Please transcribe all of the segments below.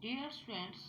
Dear students,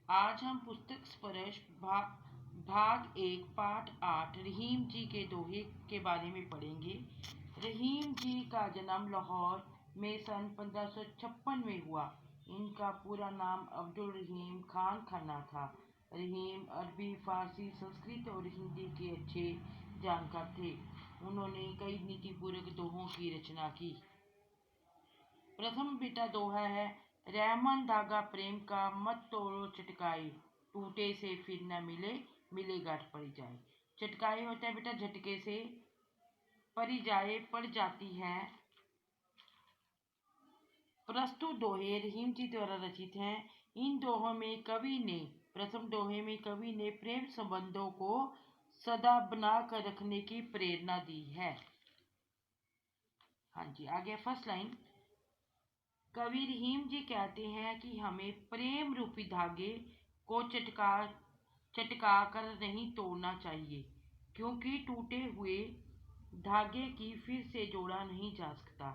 आज हम पुस्तक स्पर्श भाग 1 पाठ 8 रहीम जी के दोहे के बारे में पढ़ेंगे। रहीम जी का जन्म लाहौर में सन 1556 में हुआ। इनका पूरा नाम अब्दुल रहीम खान खन्ना था। रहीम अरबी, फारसी, संस्कृत और हिंदी के अच्छे जानकार थे। उन्होंने कई नीतिपूर्वक दोहों की रचना की। प्रथम बेटा दोहा है, रहमन धागा प्रेम का मत तोड़ो चटकाए, टूटे से फिर न मिले, मिले गांठ पड़ी जाए। चटकाए होता है बेटा झटके से, पड़ी जाए पड़ जाती है। प्रस्तुत दोहे रहीम जी द्वारा रचित हैं। इन दोहों में कवि ने प्रथम दोहे में कवि ने प्रेम संबंधों को सदा बना कर रखने की प्रेरणा दी है। हाँ जी, आगे फर्स्ट लाइन। कवि रहीम जी कहते हैं कि हमें प्रेम रूपी धागे को चटका कर नहीं तोड़ना चाहिए, क्योंकि टूटे हुए धागे की फिर से जोड़ा नहीं जा सकता।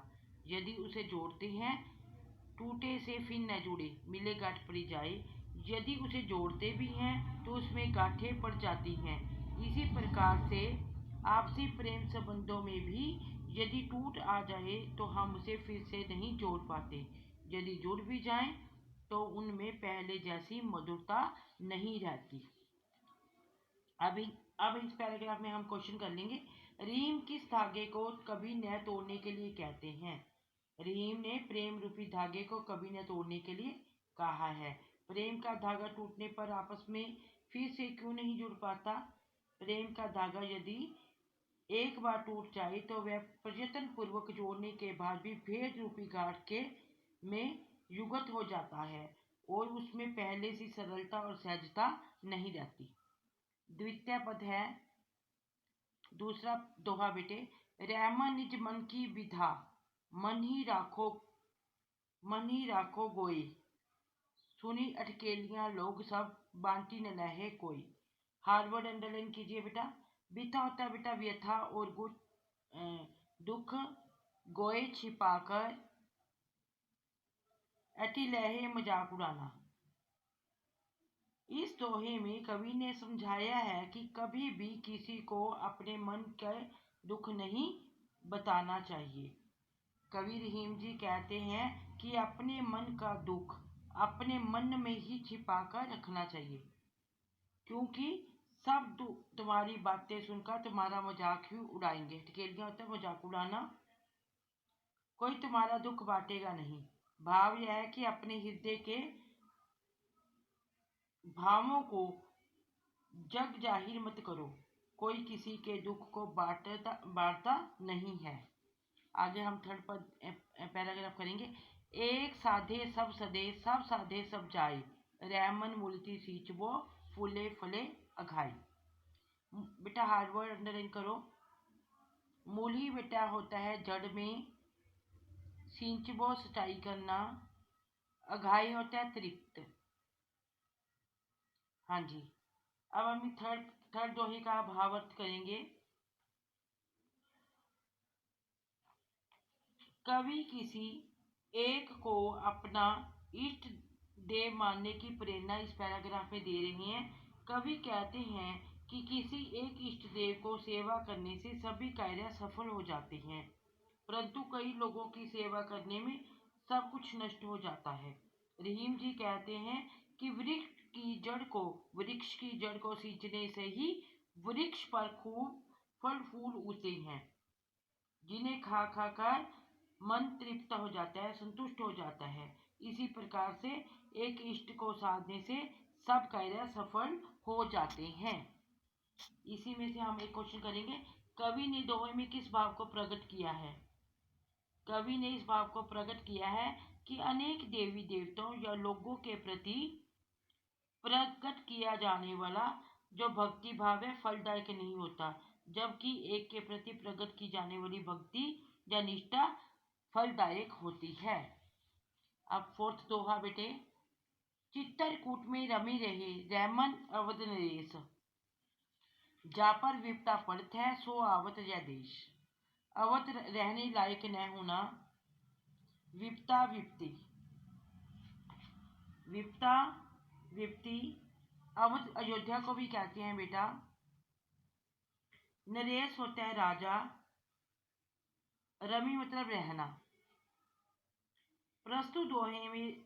यदि उसे जोड़ते हैं, टूटे से फिर न जुड़े, मिले गांठ पड़ी जाए। यदि उसे जोड़ते भी हैं तो उसमें गांठें पड़ जाती हैं। इसी प्रकार से आपसी प्रेम संबंधों में भी यदि टूट आ जाए तो हम उसे फिर से नहीं जोड़ पाते। यदि जुड़ भी जाएं तो उनमें पहले जैसी मधुरता नहीं रहती। अब इस पैराग्राफ में हम क्वेश्चन कर लेंगे। रहीम किस धागे को कभी न तोड़ने के लिए कहते हैं? रहीम ने प्रेम रूपी धागे को कभी न तोड़ने के लिए कहा है। प्रेम का धागा टूटने पर आपस में फिर से क्यों नहीं जुड़ पाता? प्रेम का धागा यदि एक बार टूट जाए तो वह प्रयत्न पूर्वक जोड़ने के बाद भी भेद रूपी गांठ के में युगत हो जाता है और उसमें पहले सी सरलता और सहजता नहीं रहती। द्वितीय पद है, दूसरा दोहा बेटे, रहमन निज मन की विधा, मन ही राखो गोई, सुनी अटकेलियां लोग सब, बांटी न लहे कोई। हार्ड वर्ड अंडरलाइन कीजिए बेटा। विथा होता है बेटा व्यथा और दुख, गोए छिपाकर, अति लहे मजाक उड़ाना। इस दोहे में कवि ने समझाया है कि कभी भी किसी को अपने मन के दुख नहीं बताना चाहिए। कवि रहीम जी कहते हैं कि अपने मन का दुख अपने मन में ही छिपा कर रखना चाहिए, क्योंकि सब तुम्हारी बातें सुनकर तुम्हारा मजाक ही उड़ाएंगे। टिकेलियां होता है मजाक उड़ाना। कोई तुम्हारा दुख बांटेगा नहीं। भाव यह है कि अपने हृदय के भावों को जग जाहिर मत करो। कोई किसी के दुख को बांटता नहीं है। आगे हम थर्ड पैराग्राफ करेंगे। एक साधे सब सदे, सब साधे सब जाए, रहमन मूलती सींचबो, फूले फले अघाई। बेटा हार्ड वर्ड अंडरलाइन करो। मूली बेटा होता है जड़ में, सींचबो सिंचाई करना, अघाई होता है तृप्त। हाँ जी, अब हम थर्ड दोहे का भावार्थ करेंगे। कवि किसी एक को अपना इष्ट देव मानने की प्रेरणा इस पैराग्राफ में दे रही हैं। कवि कहते हैं कि किसी एक इष्ट देव को सेवा करने से सभी कार्य सफल हो जाते हैं, परंतु कई लोगों की सेवा करने में सब कुछ नष्ट हो जाता है। रहीम जी कहते हैं कि वृक्ष की जड़ को सींचने से ही वृक्ष पर खूब फल फूल उगते हैं, जिन्हें खा खा कर मन तृप्त हो जाता है, संतुष्ट हो जाता है। इसी प्रकार से एक इष्ट को साधने से सब कार्य सफल हो जाते हैं। इसी में से हम एक क्वेश्चन करेंगे। कवि ने दोहे में किस भाव को प्रकट किया है? कवि ने इस भाव को प्रकट किया है कि अनेक देवी देवताओं या लोगों के प्रति प्रकट किया जाने वाला जो भक्ति भाव है फलदायक नहीं होता, जबकि एक के प्रति प्रकट की जाने वाली भक्ति या निष्ठा फलदायक होती है। अब फोर्थ दोहा बेटे, चित्तरकूट में रमी रहे रहमन अवध नरेश, जा पर विपता पड़त है सो आवत जय देश। अवध रहने लायक न होना, विपता विपत्ति, विपता, विपत्ति। अवध अयोध्या को भी कहते हैं बेटा। नरेश होता है राजा, रमी मतलब रहना। प्रस्तुत दोहे में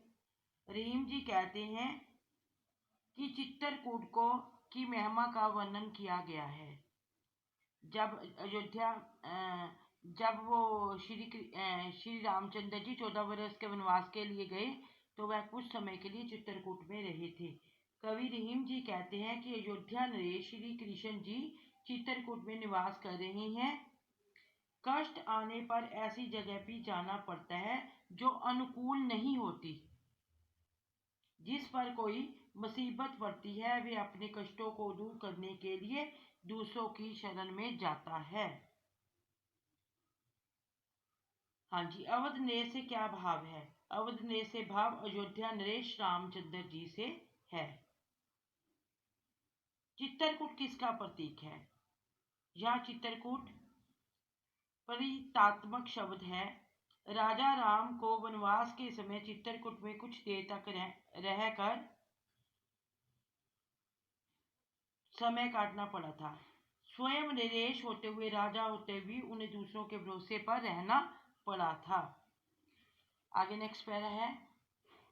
रहीम जी कहते हैं कि चित्रकूट को की महिमा का वर्णन किया गया है। जब अयोध्या जब वो श्री रामचंद्र जी 14 वर्ष के वनवास के लिए गए तो वह कुछ समय के लिए चित्रकूट में रहे थे। कवि रहीम जी कहते हैं कि अयोध्या नरेश श्री कृष्ण जी चित्रकूट में निवास कर रहे हैं। कष्ट आने पर ऐसी जगह भी जाना पड़ता है जो अनुकूल नहीं होती। जिस पर कोई मुसीबत पड़ती है वे अपने कष्टों को दूर करने के लिए दूसरों की शरण में जाता है। हाँ जी, अवध नरेश से क्या भाव है? अवध नरेश से भाव अयोध्या नरेश रामचंद्र जी से है। चित्रकूट किसका प्रतीक है? यह चित्रकूट परितात्मक शब्द है। राजा राम को वनवास के समय चित्रकूट में कुछ देर तक रहकर समय काटना पड़ा था। स्वयं नरेश होते हुए राजा होते हुए उन्हें दूसरों के भरोसे पर रहना पड़ा था। आगे नेक्स्ट पैरा है।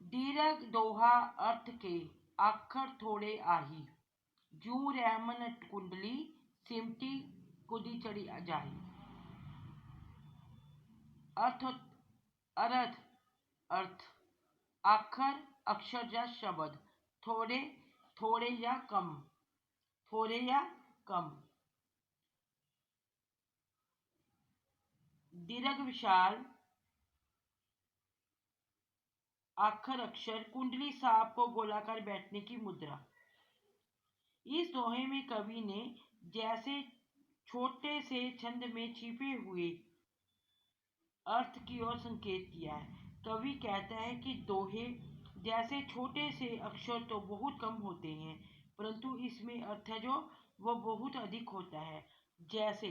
दीर्घ दोहा अर्थ के अक्षर थोड़े आही, जू रहमन कुंडली सिमटी कुदी चढ़ी जाही। अर्थ अर्थ अर्थ अक्षर अक्षर या शब्द, थोड़े थोड़े या कम, थोड़े या कम। दीर्घ विशाल, अक्षर अक्षर, कुंडली सांप को गोलाकार बैठने की मुद्रा। इस दोहे में कवि ने जैसे छोटे से छंद में छिपे हुए अर्थ की ओर संकेत किया है। कवि कहता है कि दोहे जैसे छोटे से अक्षर तो बहुत कम होते हैं परंतु इसमें अर्थ है जो वो बहुत अधिक होता है। जैसे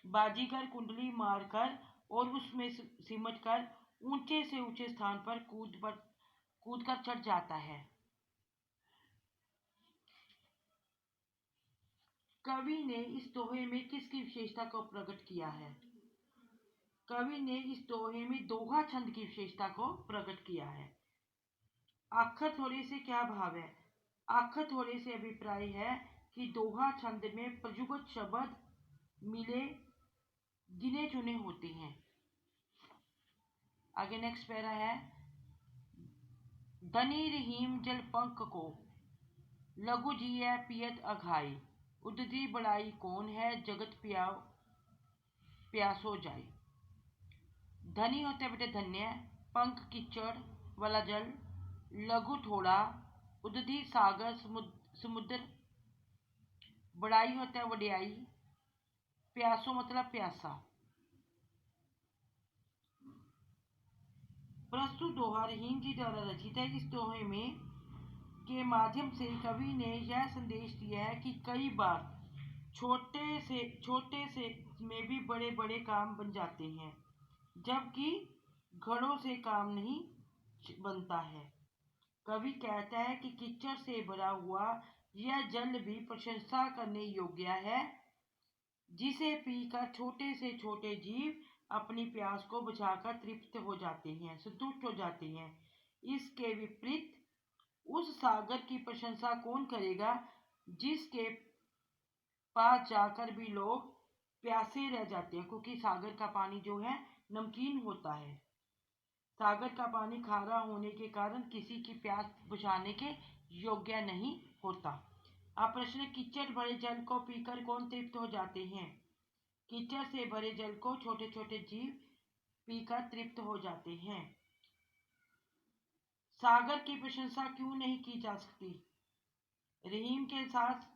बाजीगर कुंडली मारकर और उसमें सिमट कर ऊंचे से ऊंचे स्थान पर कूद कर चढ़ जाता है। कवि ने इस दोहे में किसकी विशेषता को प्रकट किया है? कवि ने इस दोहे में दोहा छंद की विशेषता को प्रकट किया है। आखर थोड़े से क्या भाव है? आखर थोड़े से अभिप्राय है कि दोहा छंद में प्रयुक्त शब्द मिले गिने चुने होते हैं। आगे नेक्स्ट पैरा है। धनी रहीम जल पंख को लघु जिया पियत अघाई, उदती बड़ाई कौन है जगत प्यासो जाए। धनी होता है बेटे धन्य, पंख कीचड़ वाला जल, लघु थोड़ा, उदती सागर समुद्र, बड़ाई होता है वडियाई, प्यासो मतलब प्यासा। प्रस्तुत दोहा रहीम जी द्वारा रचित है। इस दोहे में के माध्यम से कवि ने यह संदेश दिया है कि कई बार छोटे से में भी बड़े बड़े काम बन जाते हैं जबकि घड़ों से काम नहीं बनता है। कवि कहता है कि कीचड़ से भरा हुआ यह जल भी प्रशंसा करने योग्य है जिसे पीकर छोटे से छोटे जीव अपनी प्यास को बुझाकर तृप्त हो जाते हैं, संतुष्ट हो जाते हैं। इसके विपरीत उस सागर की प्रशंसा कौन करेगा जिसके पास जाकर भी लोग प्यासे रह जाते हैं, क्योंकि सागर का पानी जो है नमकीन होता है। सागर का पानी खारा होने के कारण किसी की प्यास बुझाने के योग्य नहीं होता। अब प्रश्न, कीचड़ भरे जल को पीकर कौन तृप्त हो जाते हैं? कीचड़ से भरे जल को छोटे छोटे जीव पीकर तृप्त हो जाते हैं। सागर की प्रशंसा क्यों नहीं की जा सकती? रहीम के साथ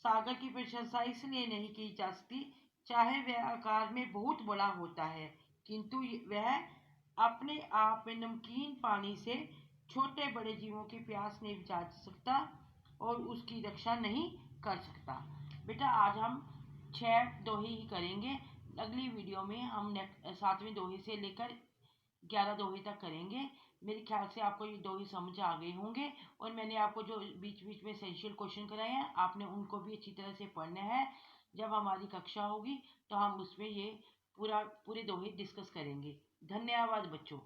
सागर की प्रशंसा इसलिए नहीं की जा सकती, चाहे वह आकार में बहुत बड़ा होता है किंतु वह अपने आप में नमकीन पानी से छोटे बड़े जीवों की प्यास नहीं बुझा सकता और उसकी रक्षा नहीं कर सकता। बेटा आज हम 6 दोहे ही करेंगे। अगली वीडियो में हम 7वें दोहे से लेकर 11 दोहे तक करेंगे। मेरे ख्याल से आपको ये दोहे समझ आ गए होंगे। और मैंने आपको जो बीच बीच में एसेंशियल क्वेश्चन कराए हैं, आपने उनको भी अच्छी तरह से पढ़ना है। जब हमारी कक्षा होगी तो हम उसमें ये पूरे दोहे डिस्कस करेंगे। धन्यवाद बच्चों।